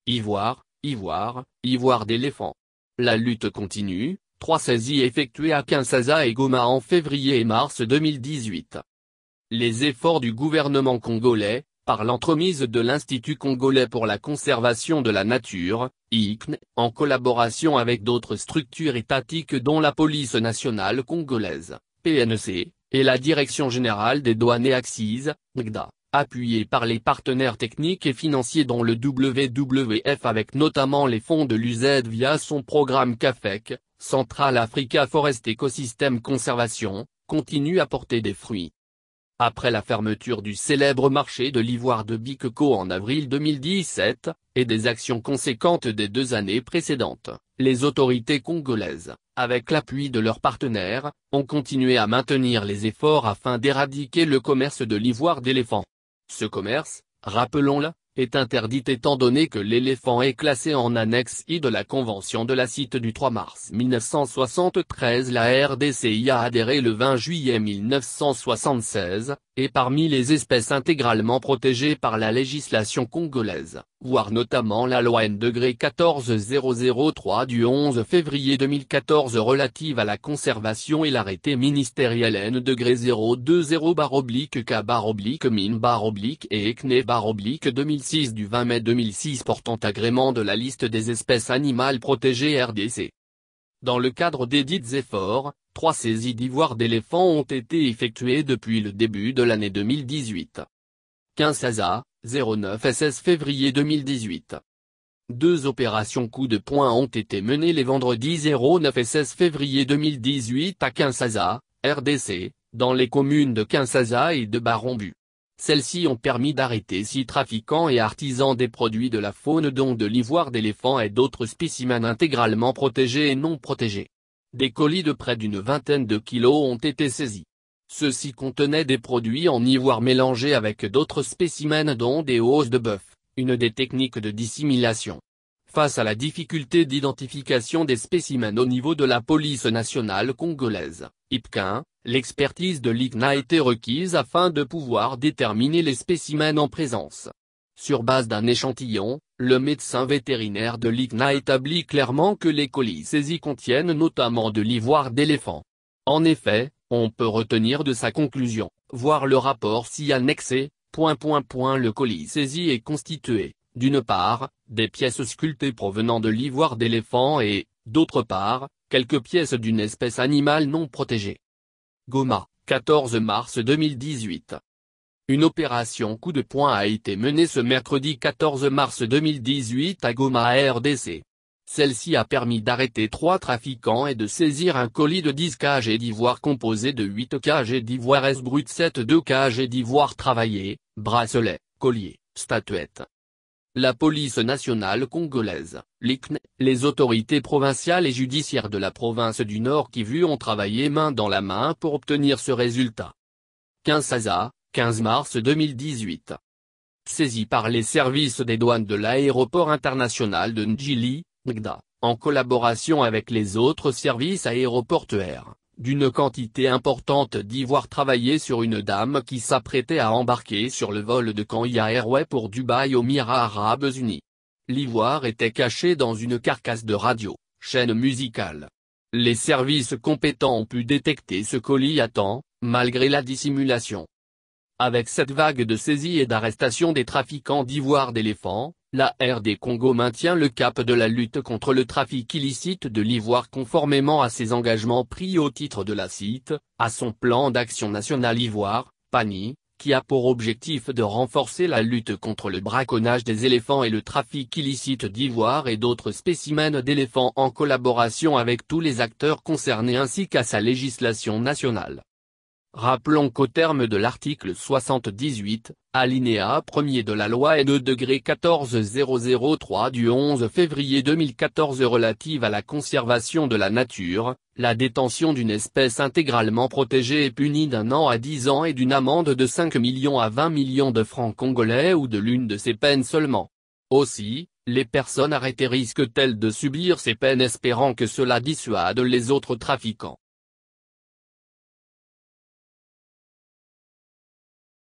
Ivoire d'éléphant. La lutte continue, 3 saisies effectuées à Kinshasa et Goma en février et mars 2018. Les efforts du gouvernement congolais, par l'entremise de l'Institut congolais pour la conservation de la nature, ICN, en collaboration avec d'autres structures étatiques dont la police nationale congolaise, PNC, et la Direction générale des douanes et accises, NGDA, appuyés par les partenaires techniques et financiers dont le WWF avec notamment les fonds de l'UZ via son programme CAFEC, Central Africa Forest Ecosystem Conservation, continue à porter des fruits. Après la fermeture du célèbre marché de l'ivoire de Bikeko en avril 2017, et des actions conséquentes des 2 années précédentes, les autorités congolaises, avec l'appui de leurs partenaires, ont continué à maintenir les efforts afin d'éradiquer le commerce de l'ivoire d'éléphant. Ce commerce, rappelons-le, est interdit étant donné que l'éléphant est classé en annexe I de la Convention de la CITE du 3 mars 1973. La RDC y a adhéré le 20 juillet 1976, et parmi les espèces intégralement protégées par la législation congolaise, voire notamment la loi N-14003 du 11 février 2014 relative à la conservation et l'arrêté ministériel N-20-K-Min-et ECNE-2006 du 20 mai 2006 portant agrément de la liste des espèces animales protégées RDC. Dans le cadre des dits efforts, 3 saisies d'ivoire d'éléphant ont été effectuées depuis le début de l'année 2018. Kinshasa, 09 et 16 février 2018. 2 opérations coup de poing ont été menées les vendredis 09 et 16 février 2018 à Kinshasa, RDC, dans les communes de Kinshasa et de Barombu. Celles-ci ont permis d'arrêter 6 trafiquants et artisans des produits de la faune dont de l'ivoire d'éléphant et d'autres spécimens intégralement protégés et non protégés. Des colis de près d'une vingtaine de kilos ont été saisis. Ceux-ci contenaient des produits en ivoire mélangés avec d'autres spécimens dont des os de bœuf, une des techniques de dissimulation. Face à la difficulté d'identification des spécimens au niveau de la police nationale congolaise, IPCAN, l'expertise de l'ICN a été requise afin de pouvoir déterminer les spécimens en présence. Sur base d'un échantillon, le médecin vétérinaire de l'ICN a établi clairement que les colis saisis contiennent notamment de l'ivoire d'éléphant. En effet, on peut retenir de sa conclusion, voir le rapport s'y annexé, ... Le colis saisi est constitué, d'une part, des pièces sculptées provenant de l'ivoire d'éléphant et, d'autre part, quelques pièces d'une espèce animale non protégée. Goma, 14 mars 2018. Une opération coup de poing a été menée ce mercredi 14 mars 2018 à Goma RDC. Celle-ci a permis d'arrêter 3 trafiquants et de saisir un colis de 10 kg d'ivoire composé de 8 kg d'ivoire brut 2 kg d'ivoire travaillé, bracelets, colliers, statuettes. La police nationale congolaise, l'ICN, les autorités provinciales et judiciaires de la province du Nord Kivu ont travaillé main dans la main pour obtenir ce résultat. Kinshasa, 15 mars 2018. Saisi par les services des douanes de l'aéroport international de Ndjili, NGDA, en collaboration avec les autres services aéroportuaires, d'une quantité importante d'ivoire travaillé sur une dame qui s'apprêtait à embarquer sur le vol de Kenya Airways pour Dubaï aux Émirats Arabes Unis. L'ivoire était caché dans une carcasse de radio, chaîne musicale. Les services compétents ont pu détecter ce colis à temps, malgré la dissimulation. Avec cette vague de saisies et d'arrestations des trafiquants d'ivoire d'éléphant, la RD Congo maintient le cap de la lutte contre le trafic illicite de l'ivoire conformément à ses engagements pris au titre de la CITE, à son plan d'action national ivoire, PANI, qui a pour objectif de renforcer la lutte contre le braconnage des éléphants et le trafic illicite d'ivoire et d'autres spécimens d'éléphants en collaboration avec tous les acteurs concernés ainsi qu'à sa législation nationale. Rappelons qu'au terme de l'article 78, alinéa 1er de la loi N-14003 du 11 février 2014 relative à la conservation de la nature, la détention d'une espèce intégralement protégée est punie d'1 an à 10 ans et d'une amende de 5 millions à 20 millions de francs congolais ou de l'une de ces peines seulement. Aussi, les personnes arrêtées risquent-elles de subir ces peines espérant que cela dissuade les autres trafiquants.